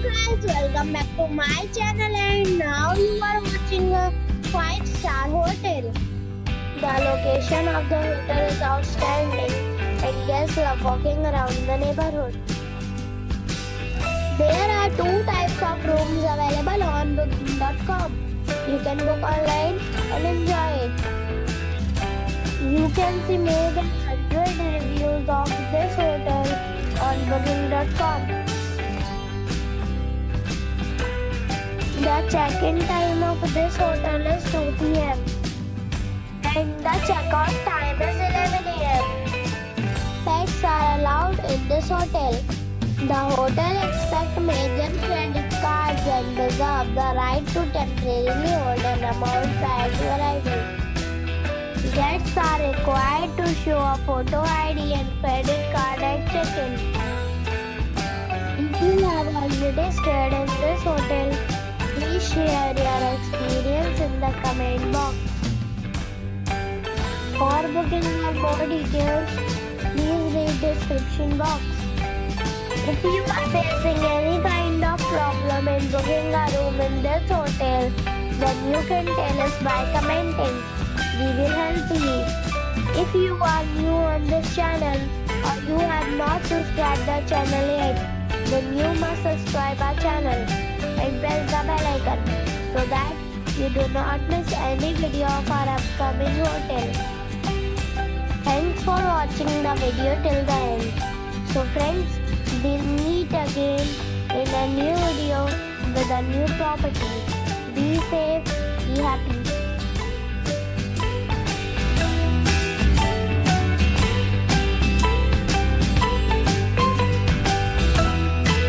guys, welcome back to my channel and now you are watching a 5-star hotel. The location of the hotel is outstanding and guests love walking around the neighborhood. There are two types of rooms available on booking.com. You can book online and enjoy it. You can see more than 100 reviews of this hotel on booking.com. The check-in time of this hotel is 2 p.m. and the check-out time is 11 a.m. Pets are allowed in this hotel. The hotel accepts major credit cards and reserves the right to temporarily hold an amount prior to arrival. Guests are required to show a photo ID and credit card at check-in. If you have already stayed in this hotel, please share your experience in the comment box. For booking or more details, please read description box. If you are facing any kind of problem in booking a room in this hotel, then you can tell us by commenting. We will help you. If you are new on this channel or you have not subscribed the channel yet, then you must subscribe our channel and press the bell icon so that you do not miss any video of our upcoming hotel. Thanks for watching the video till the end. So friends, we'll meet again in a new video with a new property. Be safe, be happy.